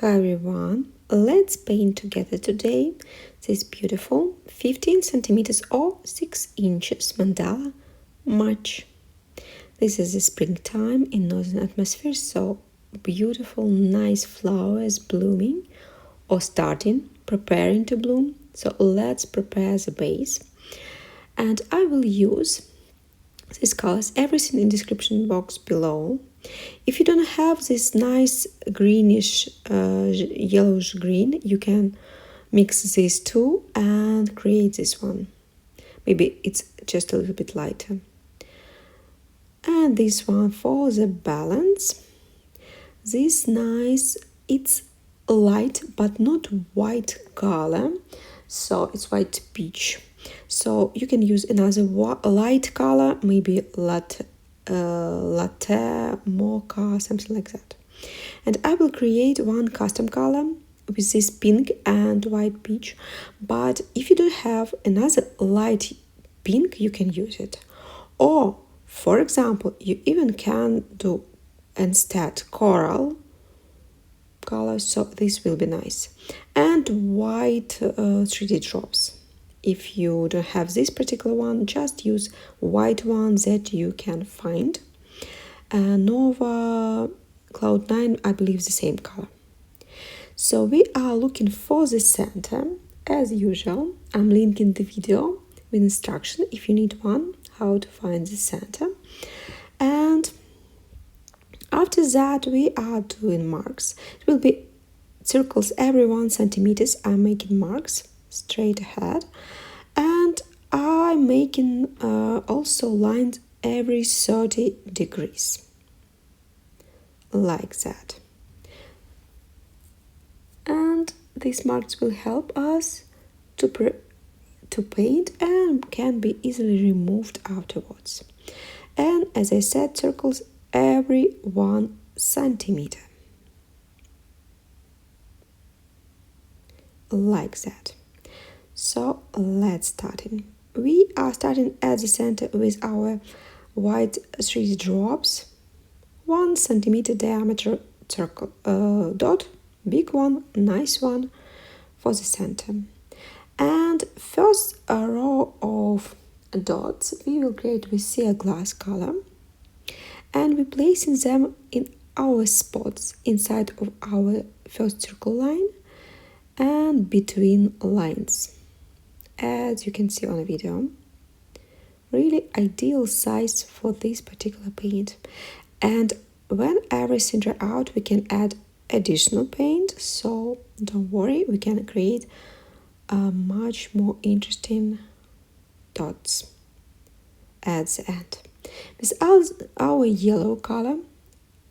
Hi everyone, let's paint together today this beautiful 15 centimeters or 6 inches mandala march. This is the springtime in northern atmosphere, so beautiful, nice flowers blooming or starting, preparing to bloom. So let's prepare the base. And I will use these colors, everything in description box below. If you don't have this nice greenish yellowish green, you can mix these two and create this one. Maybe it's just a little bit lighter. And this one for the balance. This nice, it's light but not white color, so it's white peach. So you can use another light color, maybe latte, mocha, something like that. And I will create one custom color with this pink and white peach. But if you don't have another light pink, you can use it. Or, for example, you even can do instead coral color, so this will be nice. And white 3D drops. If you don't have this particular one, just use white one that you can find. Nova, Cloud9, I believe the same color. So we are looking for the center. As usual, I'm linking the video with instruction if you need one, how to find the center. And after that, we are doing marks. It will be circles every 1 centimeters. I'm making marks straight ahead, and I'm making also lines every 30 degrees, like that. And these marks will help us to paint and can be easily removed afterwards. And as I said, circles every 1 centimeter, like that. So let's start. We are starting at the center with our white 3D drops, 1 centimeter diameter circle dot, big one, nice one for the center. And first a row of dots we will create with clear glass color, and we're placing them in our spots inside of our first circle line and between lines, as you can see on the video. Really ideal size for this particular paint. And when everything dry out, we can add additional paint, so don't worry, we can create much more interesting dots at the end. With our yellow color,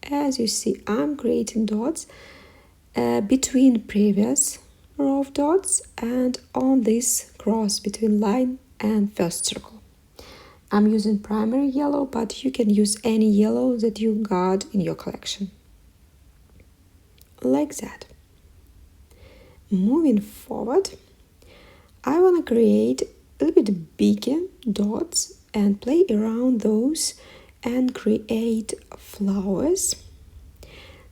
as you see, I'm creating dots between previous row of dots and on this cross between line and first circle. I'm using primary yellow, but you can use any yellow that you got in your collection. Like that. Moving forward, I want to create a little bit bigger dots and play around those and create flowers.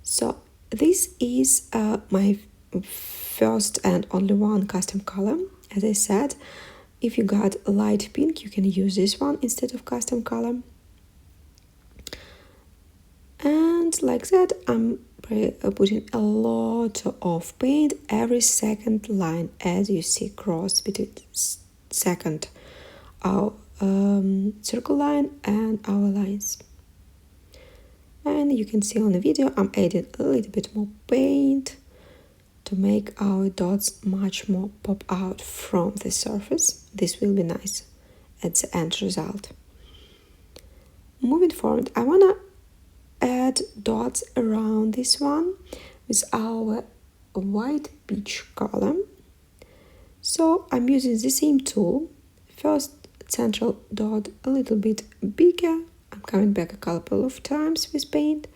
So this is my first and only one custom color. As I said, if you got light pink, you can use this one instead of custom color. And like that, I'm putting a lot of paint every second line, as you see, cross between second our circle line and our lines. And you can see on the video I'm adding a little bit more paint to make our dots much more pop out from the surface. This will be nice at the end result. Moving forward, I want to add dots around this one with our white peach color. So I'm using the same tool. First central dot a little bit bigger. I'm coming back a couple of times with paint,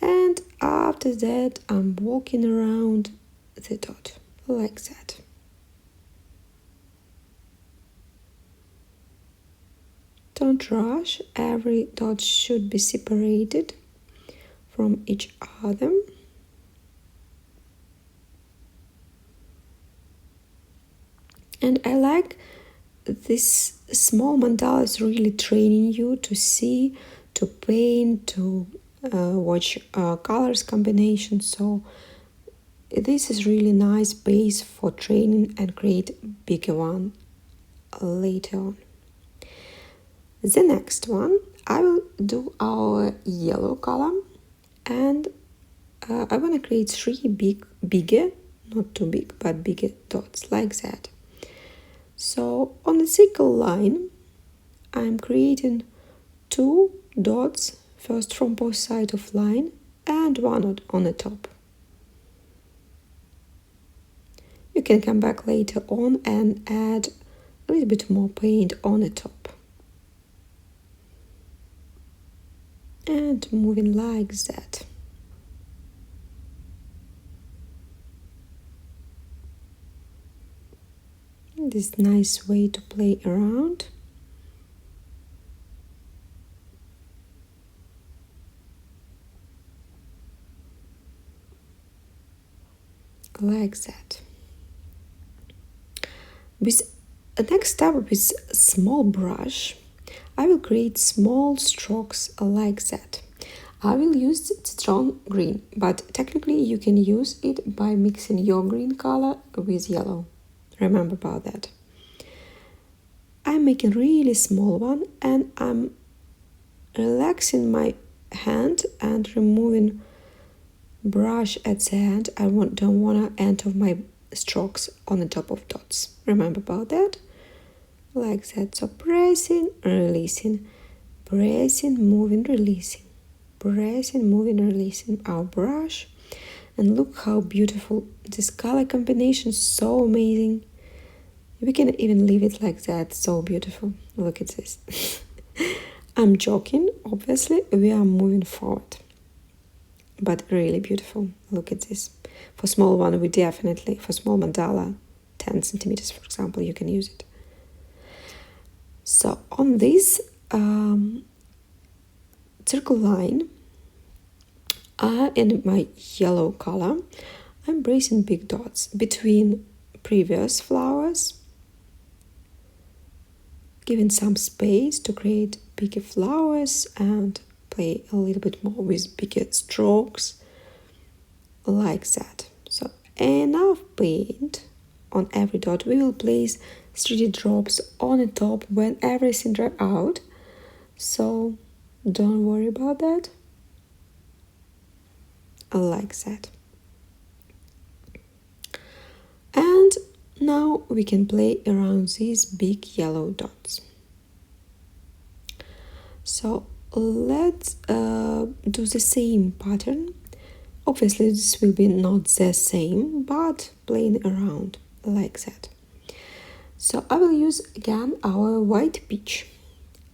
and after that I'm walking around the dot like that. Don't rush, every dot should be separated from each other. And I like this small mandala is really training you to see, to paint, to watch colors combination. So this is really nice base for training and create bigger one later on. The next one, I will do our yellow color, and I want to create three bigger, not too big, but bigger dots like that. So on the circle line, I'm creating two dots, first from both sides of line and one on the top. You can come back later on and add a little bit more paint on the top. And moving like that. This nice way to play around. Like that. With the next step, with small brush, I will create small strokes like that. I will use Citron green, but technically you can use it by mixing your green color with yellow. Remember about that. I'm making really small one, and I'm relaxing my hand and removing brush at the end. I don't want to enter my strokes on the top of dots. Remember about that? Like that. So pressing, releasing, pressing, moving, releasing, pressing, moving, releasing our brush. And look how beautiful this color combination is, so amazing. We can even leave it like that, so beautiful. Look at this. I'm joking, obviously, we are moving forward. But really beautiful. Look at this. For small one, we definitely, for small mandala, 10 centimeters, for example, you can use it. So on this circle line, in my yellow color, I'm placing big dots between previous flowers, giving some space to create bigger flowers and play a little bit more with bigger strokes, like that. So enough paint on every dot. We will place 3D drops on the top when everything dry out, so don't worry about that. Like that. And now we can play around these big yellow dots. So let's do the same pattern. Obviously this will be not the same, but playing around like that. So I will use again our white peach,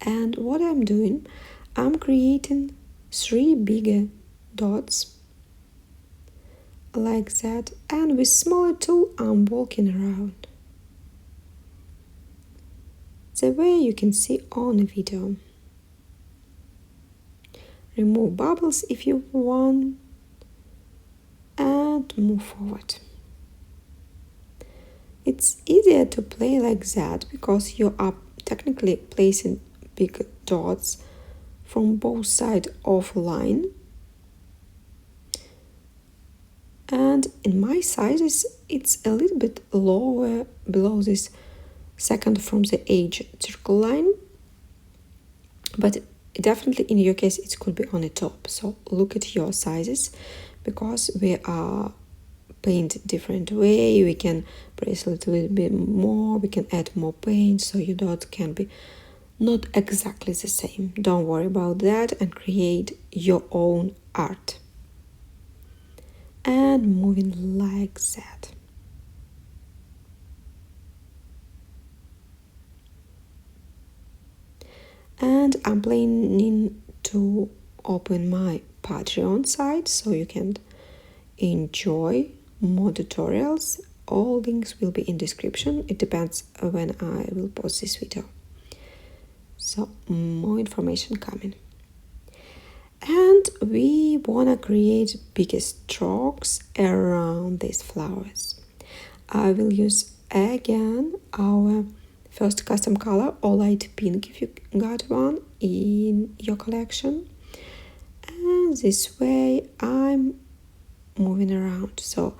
and what I'm doing, I'm creating 3 bigger dots like that, and with smaller tool I'm walking around the way you can see on the video. Remove bubbles if you want and move forward. It's easier to play like that because you are technically placing big dots from both sides of a line. And in my sizes, it's a little bit lower below this second from the edge circle line. But definitely in your case, it could be on the top. So look at your sizes, because we are paint different way. We can press a little bit more, we can add more paint, so your dot can be not exactly the same. Don't worry about that and create your own art. And moving like that. And I'm planning to open my Patreon site so you can enjoy more tutorials. All links will be in description. It depends when I will post this video. So more information coming. And we want to create bigger strokes around these flowers. I will use again our first custom color, or light pink if you got one in your collection. And this way I'm moving around. So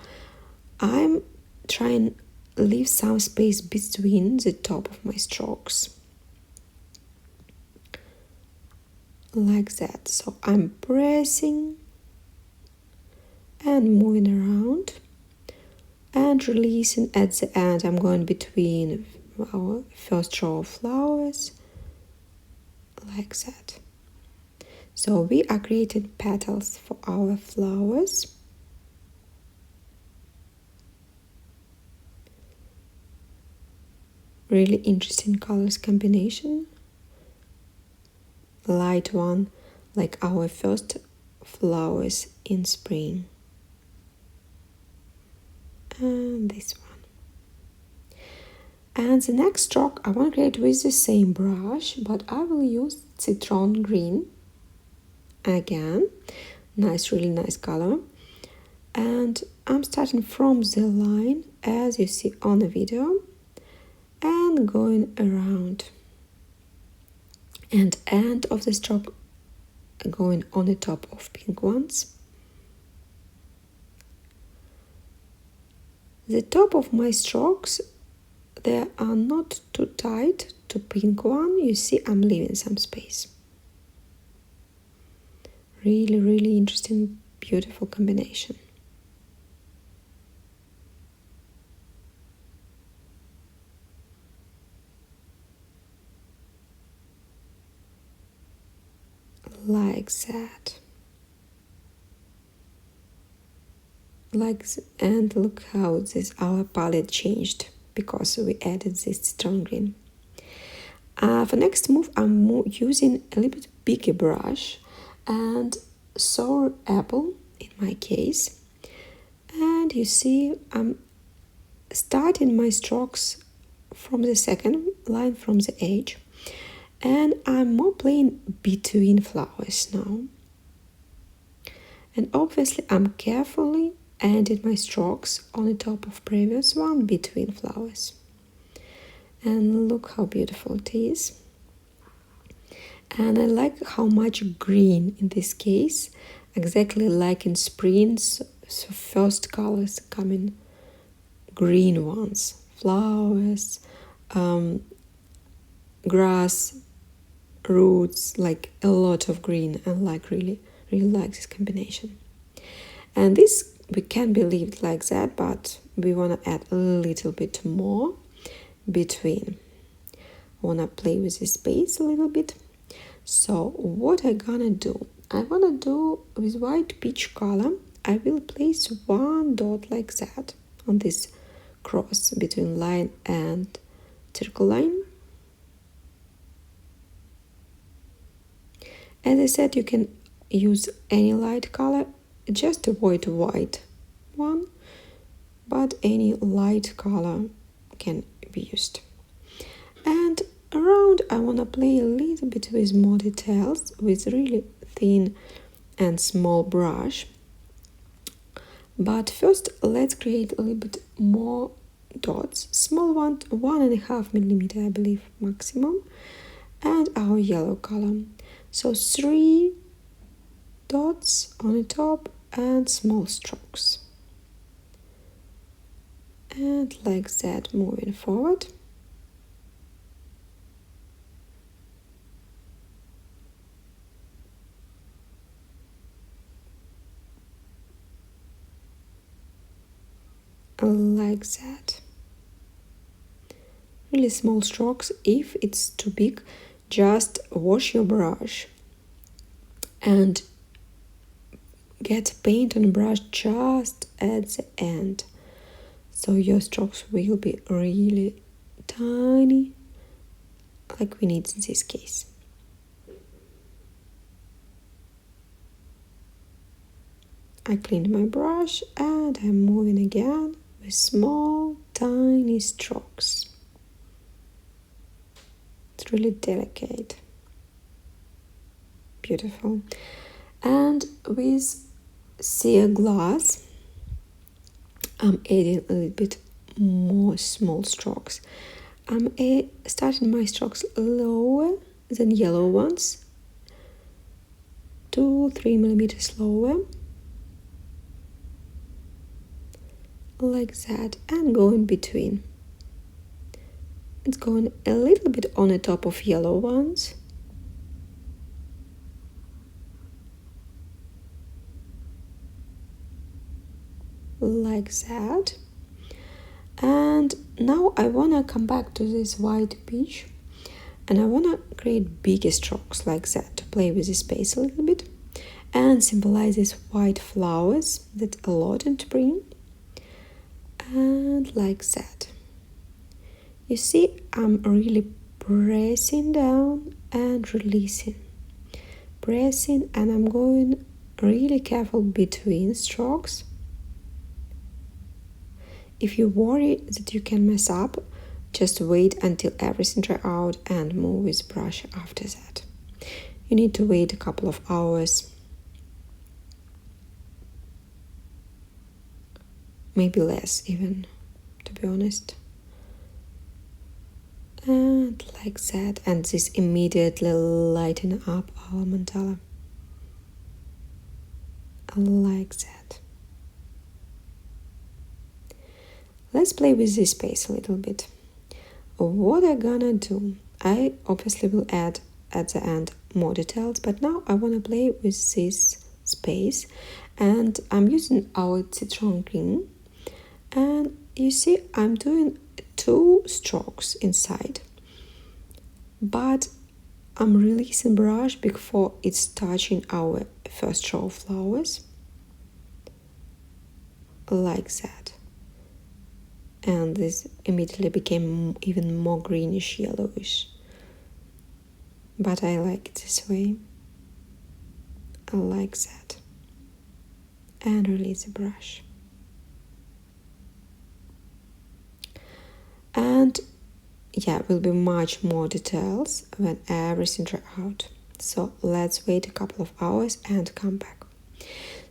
I'm trying to leave some space between the top of my strokes. Like that. So I'm pressing and moving around and releasing at the end. I'm going between our first row of flowers like that. So we are creating petals for our flowers. Really interesting colors combination. Light one, like our first flowers in spring. And this one. And the next stroke I want to create with the same brush, but I will use Citron green. Again, nice, really nice color. And I'm starting from the line as you see on the video and going around. And end of the stroke going on the top of pink ones. The top of my strokes, they are not too tight to pink one. You see I'm leaving some space. Really, really interesting, beautiful combination. Like that. And look how this our palette changed because we added this strong green. For next move, I'm using a little bit bigger brush and sour apple in my case. And you see I'm starting my strokes from the second line from the edge. And I'm more playing between flowers now. And obviously I'm carefully ending my strokes on the top of previous one between flowers. And look how beautiful it is. And I like how much green in this case, exactly like in spring, so first colors coming green ones, flowers, grass, roots, like a lot of green, and like really like this combination. And this we can be leave like that, but we want to add a little bit more between. I want to play with the space a little bit. So what I gonna do, I wanna do with white peach color, I will place one dot like that on this cross between line and circle line. As I said, you can use any light color, just avoid white one, but any light color can be used. And around I want to play a little bit with more details with really thin and small brush. But first let's create a little bit more dots, small one, 1.5 millimeter I believe maximum, and our yellow color. So 3 dots on the top and small strokes. And like that, moving forward. Like that. Really small strokes. If it's too big, just wash your brush and get paint on the brush just at the end, so your strokes will be really tiny, like we need in this case. I cleaned my brush and I'm moving again with small tiny strokes. It's really delicate, beautiful. And with clear glass I'm adding a little bit more small strokes. I'm starting my strokes lower than yellow ones, 2-3 millimeters lower, like that, and go in between. It's going a little bit on the top of yellow ones. Like that. And now I want to come back to this white peach, and I want to create bigger strokes like that to play with the space a little bit and symbolize these white flowers that a lot in spring. And like that. You see, I'm really pressing down and releasing. Pressing, and I'm going really careful between strokes. If you worry that you can mess up, just wait until everything dry out and move with brush after that. You need to wait a couple of hours, maybe less even, to be honest. And like that, and this immediately lighten up our mandala. Like that. Let's play with this space a little bit. What I'm gonna do, I obviously will add at the end more details, but now I want to play with this space, and I'm using our Citron green, and you see I'm doing 2 strokes inside, but I'm releasing brush before it's touching our first row of flowers, like that. And this immediately became even more greenish yellowish, but I like it this way. I like that. And release the brush. And yeah, will be much more details when everything dry out. So let's wait a couple of hours and come back.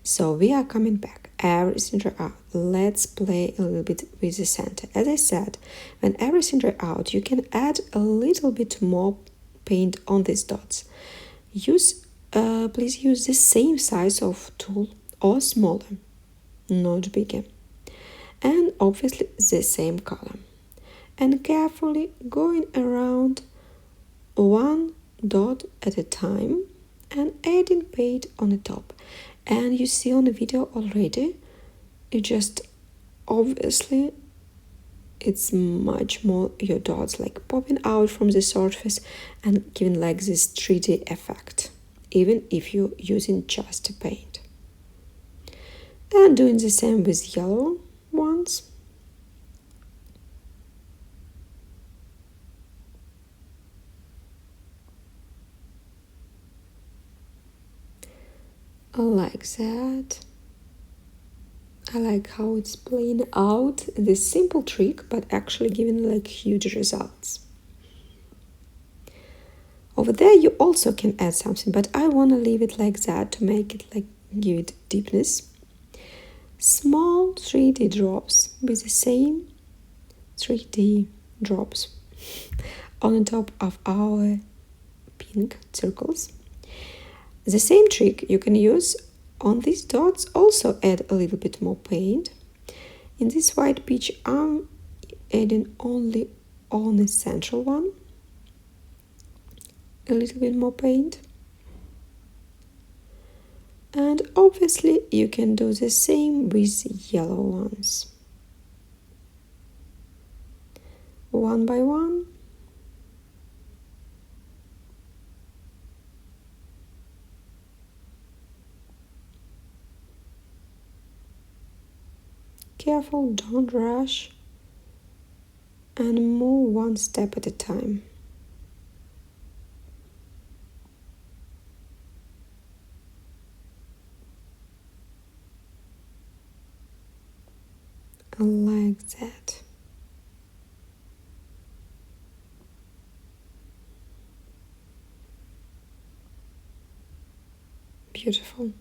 So we are coming back. Everything dry out. Let's play a little bit with the center. As I said, when everything dry out, you can add a little bit more paint on these dots. Please use the same size of tool or smaller, not bigger. And obviously the same color. And carefully going around one dot at a time and adding paint on the top. And you see on the video already, it just obviously it's much more your dots like popping out from the surface and giving like this 3D effect, even if you're using just paint. And doing the same with yellow ones. Like that. I like how it's playing out this simple trick, but actually giving like huge results. Over there you also can add something, but I want to leave it like that to make it like give it deepness. Small 3D drops with the same 3D drops on the top of our pink circles. The same trick you can use on these dots, also add a little bit more paint. In this white peach, I'm adding only on the central one, a little bit more paint. And obviously you can do the same with yellow ones. One by one. Careful, don't rush, and move one step at a time. Like that. Beautiful.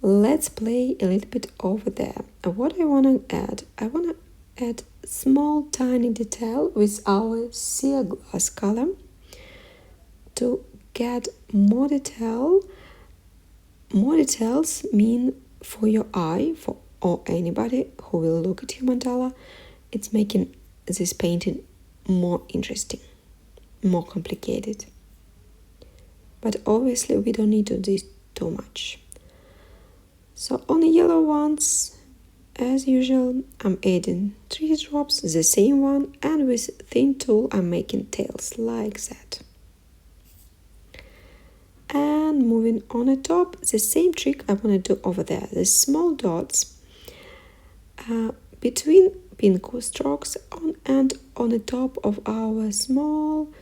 Let's play a little bit over there. What I want to add small tiny detail with our sea glass color to get more detail. More details mean for your eye, or anybody who will look at your mandala, it's making this painting more interesting, more complicated. But obviously we don't need to do this too much. So on the yellow ones, as usual, I'm adding 3 drops, the same one, and with thin tool I'm making tails like that. And moving on the top, the same trick I want to do over there. The small dots between pink strokes and on the top of our small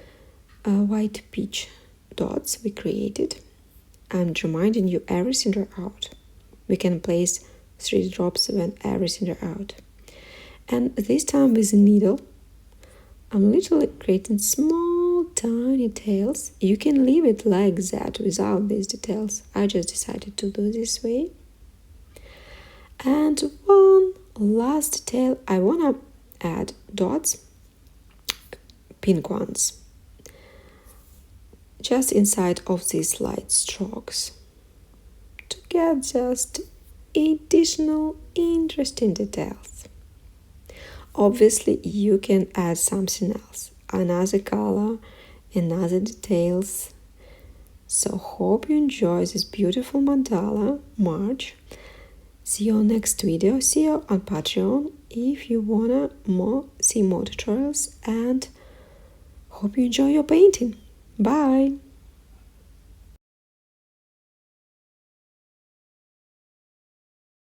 white peach dots we created. I'm reminding you everything are out. We can place 3 drops when everything are out. And this time with a needle, I'm literally creating small tiny tails. You can leave it like that without these details. I just decided to do this way. And one last tail, I want to add dots, pink ones, just inside of these light strokes to get just additional interesting details. Obviously, you can add something else, another color, another details. So hope you enjoy this beautiful mandala march. See you on next video. See you on Patreon if you wanna see more tutorials, and hope you enjoy your painting. Bye!